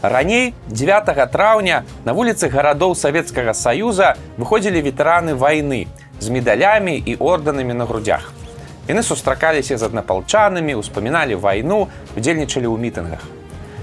Раней 9 траўня на вуліцы гарадоў Савецкага Саюза выходзілі ветэраны вайны з медалямі і ордэнамі на грудзях. Яны сустракаліся з аднапалчанамі, успаміналі вайну, удзельнічалі ў мітынгах.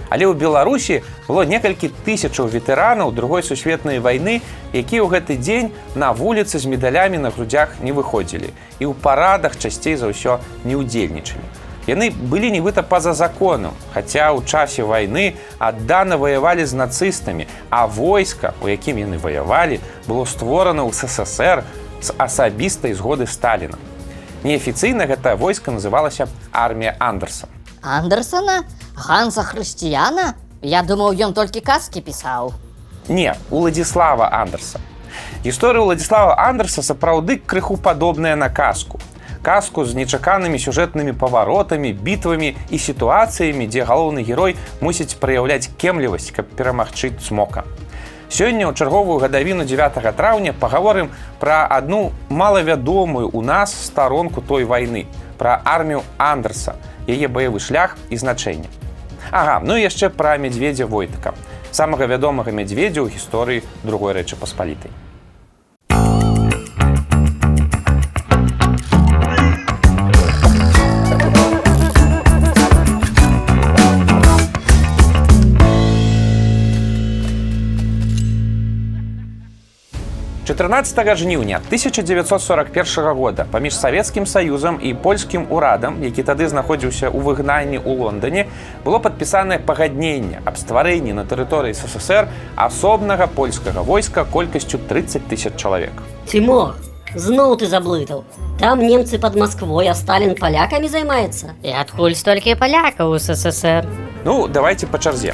Але ў Беларусі было некалькі тысячаў ветэранаў Другой сусветнай вайны, якія ў гэты дзень на вуліцы з медалямі на грудзях не выходзілі і ў парадах часцей за ўсё не ўдзельнічалі. Яны былі нібыта па-за законам, хаця ў часе вайны аддана ваявалі з нацыстамі, а войска, у якім яны ваявалі, было створана ў СССР з асабістай згоды Сталіна. Неафіцыйна гэта войска называлася армія Андерса. Андерсона? Ганса Хрысціяна? Я думаў, ён толькі казкі пісаў. Не, Уладзіслава Андерса. Гісторыя Уладзіслава Андерса сапраўды крыху падобная на казку. Казку з нечаканымі сюжэтнымі паваротамі, бітвамі і сітуацыямі, дзе галоўны герой мусіць праяўляць кемлівасць, каб перамагчы цмока. Сёння ў чарговую гадавіну 9 траўня пагаворым пра адну малавядомую ў нас старонку той вайны, пра армію Андерса, яе баявы шлях і значэнне. Ага, ну і яшчэ пра мядзведзя Войтака, самага вядомага мядзведзя ў гісторыі Другой Рэчы Паспалітай. 14 жніўня 1941 года паміж Савецкім Саюзам і польскім урадам, які тады знаходзіўся ў выгнанні ў Лондане, было падпісанае пагадненне аб стварэнні на тэрыторыі СССР асобнага польскага войска колькасцю 30 000 чалавек. Тимур, зноў ты заблытаў. Там немцы под Москвой, а Сталин поляками займаецца. І адкуль столькі палякаў у СССР? Ну, давайте па чарзе.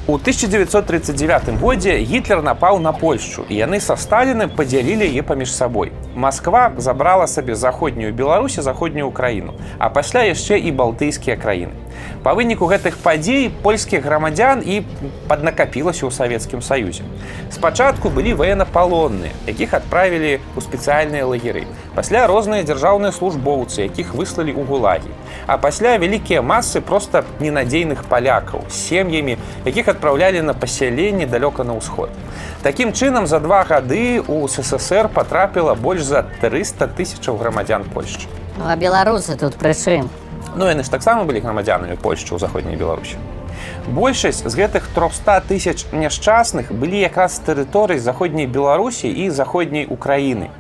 У 1939 годзе Гітлер напаў на Польшчу, і яны са Сталіным падзялілі яе паміж сабой. Масква забрала сабе заходнюю Беларусь і заходнюю Украіну, а пасля яшчэ і балтыйскія краіны. Па выніку гэтых падзей польскіх грамадзян і паднакапілася ў Савецкім Саюзе. Спачатку былі ваеннапалонныя, якіх адправілі ў спецыяльныя лагеры. Пасля розныя дзяржаўныя службоўцы, якіх выслалі ў гулагі. А пасля вялікія масы проста ненадзейных палякаў з сем'ямі, якіх адпраўлялі на пасяленне далёка на ўсход. Такім чынам, за 2 гады ў СССР патрапіла больш за 300 000 грамадзян Польшчы. Ну, а беларусы тут пры чым? Ну, яны ж таксама былі грамадзянамі Польшчы ў заходняй Беларусі. Большасць з гэтых 300 000 няшчасных былі якраз з тэрыторый заходняй Беларусі і заходняй Украіны.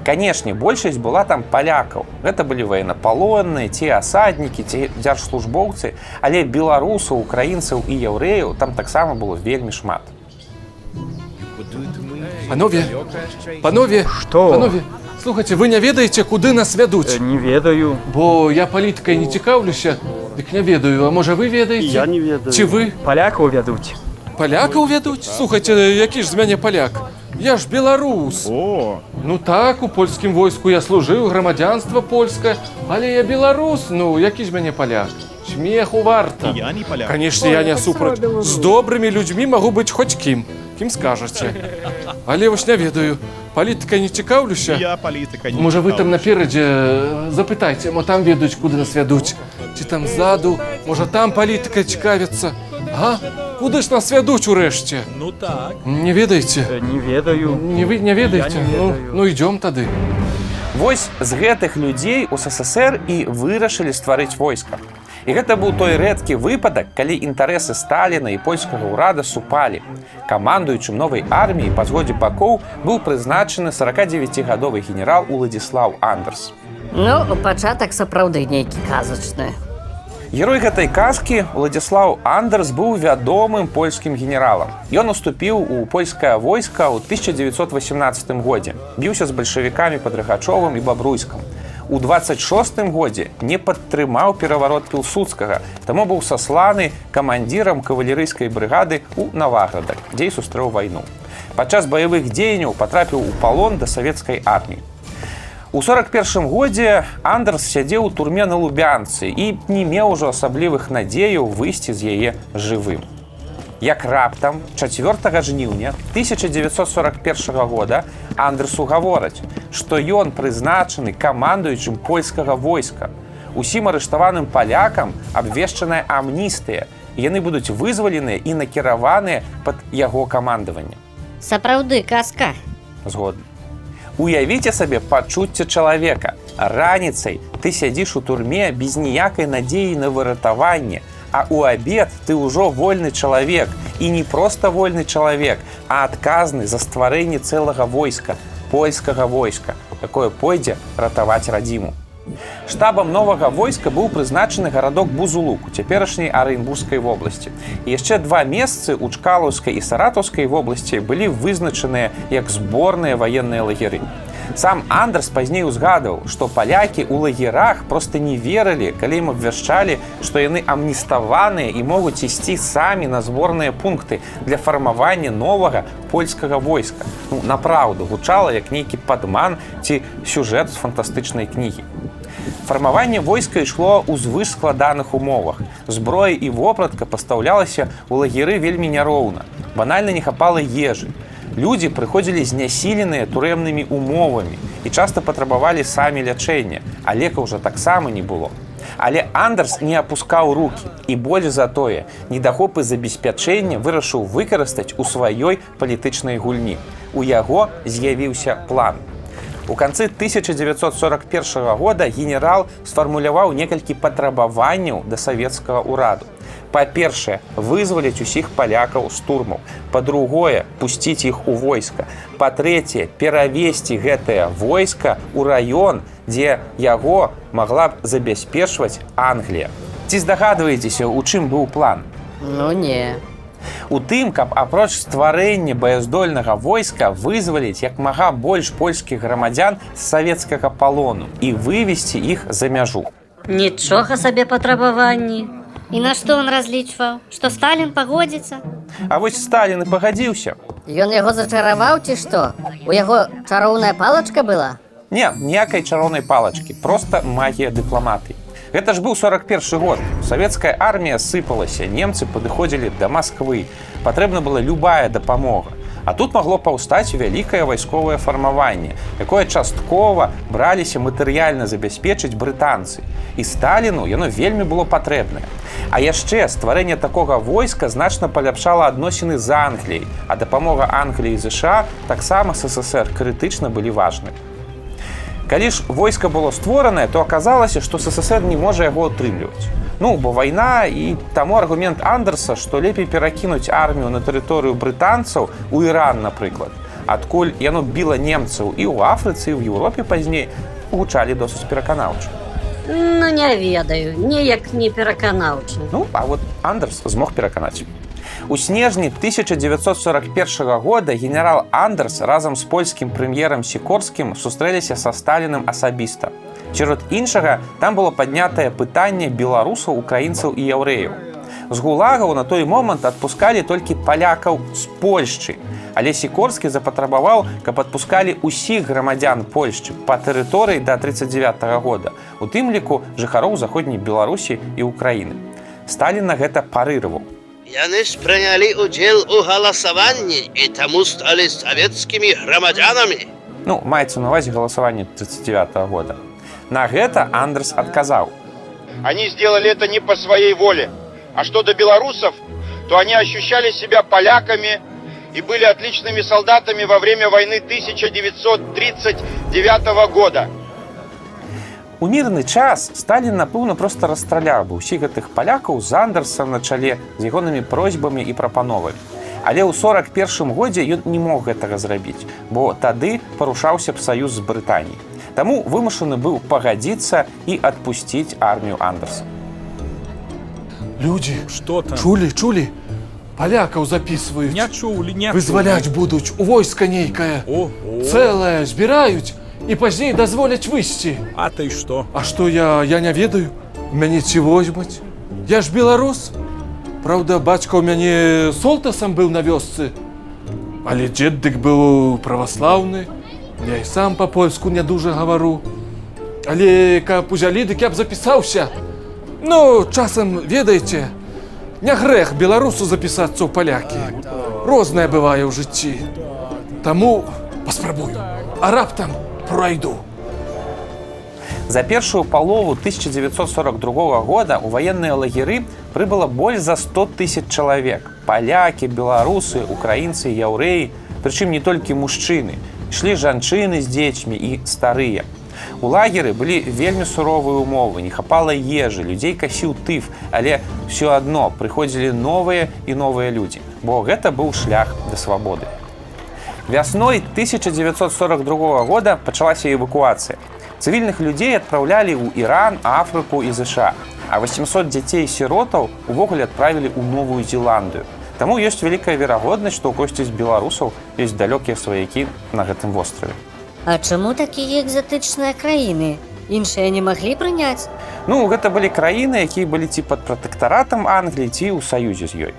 Канешне, большасць была там палякаў. Гэта былі ваеннапалонныя, ці асаднікі, ці дзяржслужбоўцы, але беларусаў, украінцаў і яўрэяў там таксама было вельмі шмат. Панове, Што? Панове, слухайте, вы не ведаеце, куды нас вядуць? Не ведаю. Бо я палітыкай не цікаўлюся, дык не ведаю, а можа вы ведаеце? Я не ведаю. Ці вы? Палякаў вядуць. Палякаў вядуць? Слухайте, які ж з мяне паляк? Я ж беларус. О, Ну так, у польскім войску я служыў, грамадзянства польскае, але я беларус, ну які ж мяне паляк? Смеху варта. Я не поляк. Канешне, я не супраць. З добрымі людзьмі магу быць хоць кім скажаце. Але вось не ведаю, палітыкай не цікаўлюся. Я політика не Можа вы там цікавлюсь. наперадзе запытайце, мо там ведаюць, куды нас вядуць. Ці там ззаду, можа там палітыкай цікавяцца. А? Куды ж нас вядуць урэшце? Ну так. Не ведаеце? не ведаю. Не ведаеце? Я не ведаю. Ну ідём тады. Вось з гэтых людзей у СССР і вырашылі стварыць войска. І гэта быў той рэдкі выпадак, калі інтарэсы Сталіна і польскага ўрада супалі. Камандуючым новай арміі па згодзе бакоў быў прызначаны 49-гадовы генерал Уладзіслаў Андерс. Ну, пачатак сапраўды нейкі казачны. Герой гэтай казкі Уладзіслаў Андерс быў вядомым польскім генералам. Ён уступіў у польскае войска ў 1918 годзе. Біўся з бальшавікамі пад Рагачовым і Бабруйскам. У 26 годзе не падтрымаў пераварот Пілсудскага, таму быў сасланы камандзірам кавалерыйскай брыгады ў Наваградах, дзе і сустрэў вайну. Падчас баявых дзеянняў патрапіў у палон да савецкай арміі. У 41 годзе Андерс сядзеў у турме на Лубянцы і не меў ужо асаблівых надзеяў выйсці з яе жывым. Як раптам 4 жніўня 1941 года Андерсу гавораць, што ён прызначаны камандуючым польскага войска. Усім арыштаваным палякам абвешчаная амністыя, і яны будуць вызваленыя і накіраваныя пад яго камандаванне. Сапраўды казка. Згодны. Уявіце сабе пачуцце чалавека. Раніцай ты сядзіш у турме без ніякай надзеі на выратаванне, а ў абед ты ўжо вольны чалавек, і не проста вольны чалавек, а адказны за стварэнне цэлага войска, польскага войска, якое пойдзе ратаваць радзіму. Штабам новага войска быў прызначаны гарадок Бузулук у цяперашняй Арэнбургскай вобласці. І яшчэ 2 месцы ў Чкалаўскай і Саратаўскай вобласці былі вызначаныя як зборныя ваенныя лагеры. Сам Андерс пазней узгадваў, што палякі ў лагерах проста не верылі, калі ім абвяшчалі, што яны амніставаныя і могуць ісці самі на зборныя пункты для фармавання новага польскага войска. Напраўду, гучала як нейкі падман ці сюжэт з фантастычнай кнігі. Фармаванне войска ішло ў звыш складаных умовах. Зброя і вопратка пастаўлялася ў лагеры вельмі няроўна. Банальна не хапала ежы. Людзі прыходзілі знясіленыя турэмнымі умовамі і часта патрабавалі самі лячэння, а лекаў жа таксама не было. Але Андерс не апускаў рукі, і больш за тое, недахопы забеспячэння вырашыў выкарыстаць у сваёй палітычнай гульні. У яго з'явіўся план. У канцы 1941 года генерал сфармуляваў некалькі патрабаванняў да савецкага ўраду. Па-першае, вызваліць усіх палякаў з турмаў. Па-другое, пусціць іх у войска. Па-трэцяе, перавесці гэтае войска ў раён, дзе яго магла б забяспечваць Англія. Ці здагадваецеся, у чым быў план? Ну не. У тым, каб апроч стварэння баяздольнага войска вызваліць як мага больш польскіх грамадзян з савецкага палону і вывесці іх за мяжу. Нічога сабе патрабаванні. І на што он разлічваў? Што Сталін пагодзіцца? А вось Сталін і пагадзіўся. Ён яго зачараваў ці што? У яго чароўная палачка была? Не, ніякай чароўнай палачкі, проста магія дыпламатыі. Гэта ж быў 41 год. Савецкая армія сыпалася, немцы падыходзілі да Масквы. Патрэбна была любая дапамога. А тут магло паўстаць вялікае вайсковае фармаванне, якое часткова браліся матэрыяльна забяспечыць брытанцы. І Сталіну яно вельмі было патрэбнае. А яшчэ стварэнне такога войска значна паляпшала адносіны з Англіяй, а дапамога Англіі і ЗША таксама з СССР крытычна былі важны. Калі ж войска было створанае, то аказалася, што СССР не можа яго ўтрымліваць. Бо вайна, і таму аргумент Андерса, што лепей перакінуць армію на тэрыторыю брытанцаў у Іран, напрыклад, адкуль яно біла немцаў і ў Афрыцы, і ў Еўропе пазней, гучалі досыць пераканаўча. Ну, не ведаю, неяк не пераканаўча. А вот Андерс змог пераканаць. У снежні 1941 года генерал Андерс разам з польскім прэм'ерам Сікорскім сустрэліся са Сталіным асабіста. Сярод іншага, там было паднятае пытанне беларусаў, украінцаў і яўрэяў. З гулагаў на той момант адпускалі толькі палякаў з Польшчы, але Сікорскі запатрабаваў, каб адпускалі ўсіх грамадзян Польшчы па тэрыторыі да 1939 года, у тым ліку жыхароў заходняй Беларусі і Украіны. Сталін на гэта парыраваў. Яны ж прынялі удзел у галасаванні і таму сталі савецкімі грамадзянамі. Маецца на ўвазе галасаванне 1939 года. На гэта Андерс адказаў. Они сделали это не по своей воле. А что до белорусов, то они ощущали себя поляками и были отличными солдатами во время войны 1939 года. У мірны час Сталін, напэўна, проста расстраляў бы ўсіх гэтых палякаў з Андерсам на чале, з ягонымі просьбамі і прапановамі. Але ў 1941 годзе ён не мог гэтага зрабіць, бо тады парушаўся б саюз з Брытаніяй. Таму вымушаны быў пагадзіцца і адпусціць армію Андерса. Людзі, Што там? чулі? Палякаў запісваюць. Не чулі, не Вызваляць будуць, у войска нейкае. Цэлае збіраюць і пазней дазволяць выйсці. А ты што? А што я не ведаю? Мяне ці возьмуць? Я ж беларус. Праўда, бацька ў мяне солтасам быў на вёсцы. Але дзед дык быў праваслаўны. Я і сам па-польску не дужа гавару. Але каб узялі, дык я б запісаўся. Часам, ведаеце, не грэх беларусу запісацца ў палякі. Рознае бывае ў жыцці. Таму паспрабую, а раптам пройду. За першую палову 1942 года у военные лагеры прыбыло больш за 100 тысяч чалавек. Палякі, беларусы, украінцы, яўрэі, прычым не толькі мужчыны. Ішлі жанчыны з дзецьмі і старыя. У лагеры былі вельмі суровыя умовы, не хапала ежы, людзей касіў тыф, але ўсё адно прыходзілі новыя і новыя людзі, бо гэта быў шлях да свабоды. Вясной 1942 года пачалася эвакуацыя. Цывільных людзей адпраўлялі ў Іран, Афрыку і ЗША, а 800 дзяцей-сіротаў увогуле адправілі ў Новую Зеландыю. Таму ёсць вялікая верагоднасць, што ў косці з беларусаў ёсць далёкія сваякі на гэтым востраве. А чаму такія экзатычныя краіны? Іншыя не маглі прыняць? Ну, гэта былі краіны, якія былі ці пад пратэктаратам Англіі, ці ў саюзе з ёй.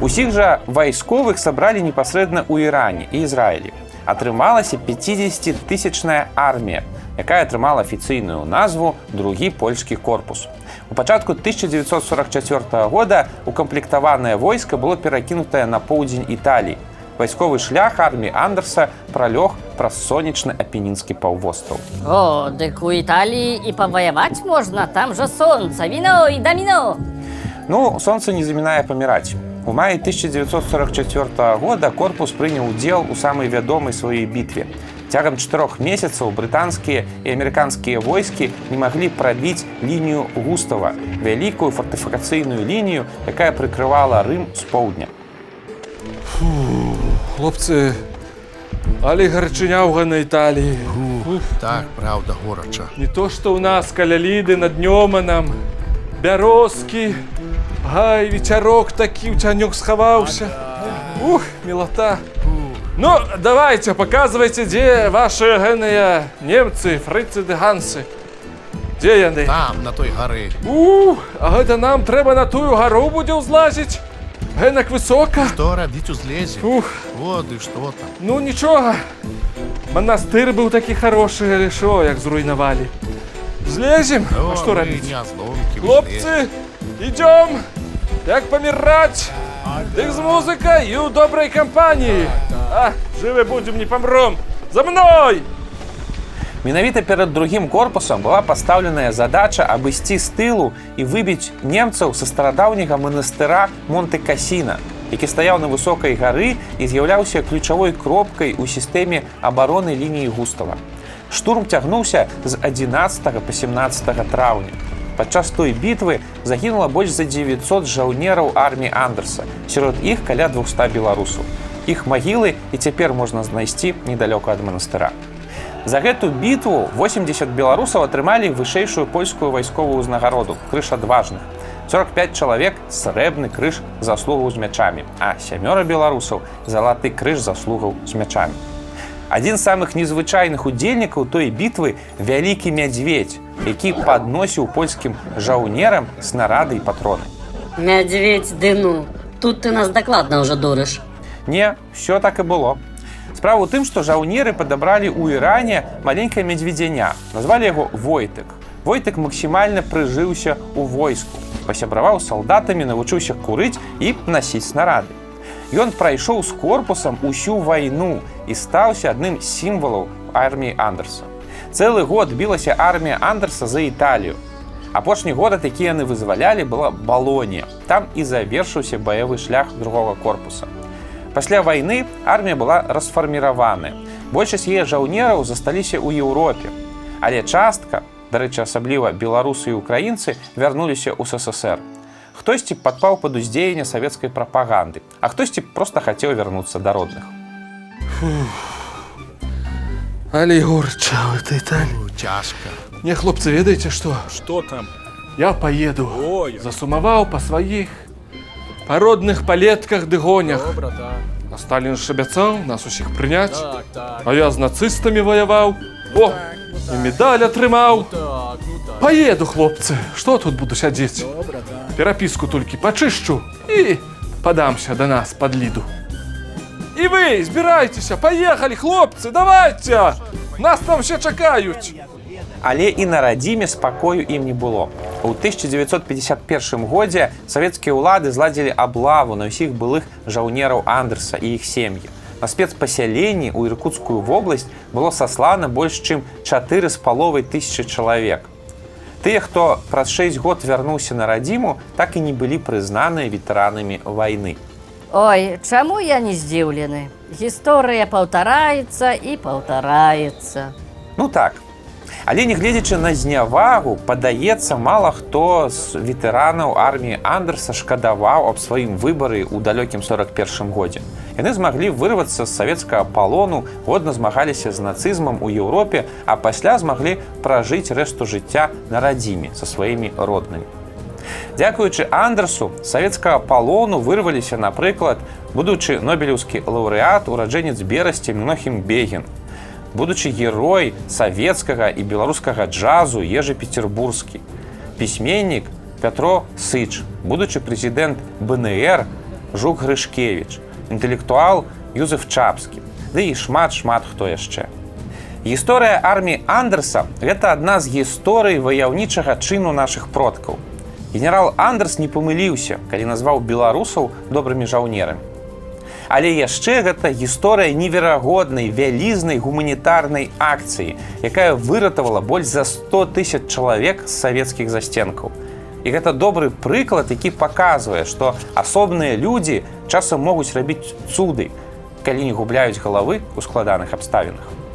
Усіх жа вайсковых сабралі непасрэдна ў Іране і Ізраілі. Атрымалася 50-тысячная армія, якая атрымала афіцыйную назву «Другі польскі корпус». У пачатку 1944 года укамплектаванае войска было перакінутае на поўдзень Італіі. Вайсковы шлях арміі Андерса пралёг праз сонечны апенінскі паўвостраў. О, дык у Італіі і паваяваць можна, там жа сонца, віно і даміно. Ну, сонца не замінае паміраць. У маі 1944 года корпус прыняў удзел у самай вядомай сваёй бітве. Цягам 4 месяцаў брытанскія і амерыканскія войскі не маглі прабіць лінію Густава, вялікую фортыфікацыйную лінію, якая прыкрывала Рым з поўдня. Хлопцы, але гарачыняўга на Італіі. Так, правда, горача. Не то, што ў нас каля Ліды над Нёманам. Бярозкі, гай, вечарок такі, ў цянёк схаваўся. Ух, мілата. Ну, давайте, показывайте, дзе ваши гэныя немцы, фрыцы ды гансы. Дзе яны? Там, на той гары. А гэта нам трэба на тую гару будзе ўзлазіць? Гэнак высока? Што рабіць узлезе? Вот і што там. Ну, нічога. Манастыр быў такі хорошы, але шо, як зруйнавалі. Злезем? А што рабіць? Хлопцы, ідём! Як паміраць? Дык з музыкай і ў добрай кампаніі. Жывы будзем, не памром. За мной! Менавіта перад другім корпусам была пастаўленая задача абысці з тылу і выбіць немцаў са старадаўняга манастыра Монте-Касіна, які стаяў на высокай гары і з'яўляўся ключавой кропкай у сістэме абароны лініі Густава. Штурм цягнуўся з 11 па 17 траўня. Падчас той бітвы загінула больш за 900 жаўнераў арміі Андерса, сярод іх каля 200 беларусаў. Іх магілы і цяпер можна знайсці недалёка ад манастыра. За гэту бітву 80 беларусаў атрымалі вышэйшую польскую вайсковую ўзнагароду крыж адважных. 45 чалавек срэбны крыж заслугаў з мячамі, а 7 беларусаў залаты крыж заслугаў з мячамі. Адзін з самых незвычайных удзельнікаў той бітвы вялікі мядзведь, які падносіў польскім жаўнерам снарады і патроны. Мядзведь, ды ну, тут ты нас дакладна ўжо дурыш. Не, все так і было. Справа ў тым, што жаўнеры падабралі ў Іране маленькае медведзяня, назвалі яго Войтык. Войтык максімальна прыжыўся ў войску, пасябраваў з салдатамі, навучыўся курыць і насіць снарады. Ён прайшоў з корпусам усю вайну і стаўся адным з сімвалаў арміі Андерса. Цэлы год білася армія Андерса за Італію. Апошні горад, які яны вызвалялі, была Балонія. Там і завершыўся баявы шлях другога корпуса. Пасля вайны армія была расфарміраваная. Большасць яе жаўнераў засталіся ў Еўропе. Але частка, дарэчы, асабліва беларусы і украінцы, вярнуліся ў СССР. Хтосьці падпаў пад уздзеянне савецкай прапаганды, а хтосьці проста хацеў вярнуцца да родных. Але горча ў этой Італіі. Цяжка. Не, хлопцы, ведаеце што? Што там? Я поеду. Ой. Засумаваў па сваіх, па родных палетках ды гонях. Добра, так. А Сталін ж абяцаў нас усіх прыняць. Так. А я з нацыстамі ваяваў. О, і медаль атрымаў. Так. Поеду, хлопцы. Што тут буду сядзець? Добра, так. Перапіску толькі пачышчу і падамся да нас пад Ліду. І вы, збірайцеся, паехалі, хлопцы, давайце! Нас там все чакаюць. Але і на радзіме спакою ім не было. У 1951 годзе савецкія ўлады зладзілі аблаву на ўсіх былых жаўнераў Андерса і іх сем'і. На спецпасяленні ў Іркуцкую вобласць было саслана больш чым 4500 чалавек. Тыя, хто праз 6 год вярнуўся на радзіму, так і не былі прызнаныя ветэранамі вайны. Ой, чаму я не здзіўлены? Гісторыя паўтараецца і паўтараецца. Ну так. Але нягледзячы на знявагу, падаецца, мала хто з ветэранаў арміі Андерса шкадаваў аб сваім выбары ў далёкім 41 годзе. Яны змаглі вырвацца з савецкага палону, годна змагаліся з нацызмам у Еўропе, а пасля змаглі пражыць рэшту жыцця на радзіме са сваімі роднымі. Дзякуючы Андерсу, з савецкага палону вырваліся, напрыклад, будучы нобелеўскі лаўрэат, ураджэнец Берасці Мнохім Бегін, будучы герой савецкага і беларускага джазу Ежы Петербурскі, пісьменнік Пятро Сыч, будучы прэзідэнт БНР Жук Грышкевіч, інтэлектуал Юзеф Чапскі, ды і шмат-шмат хто яшчэ. Гісторыя арміі Андерса – гэта адна з гісторый ваяўнічага чыну нашых продкаў. Генерал Андерс не памыліўся, калі назваў беларусаў добрымі жаўнерамі. Але яшчэ гэта гісторыя неверагоднай, вялізнай гуманітарнай акцыі, якая выратавала больш за 100 000 чалавек з савецкіх засценкаў. І гэта добры прыклад, які паказвае, што асобныя людзі часам могуць рабіць цуды, калі не губляюць галавы ў складаных абставінах.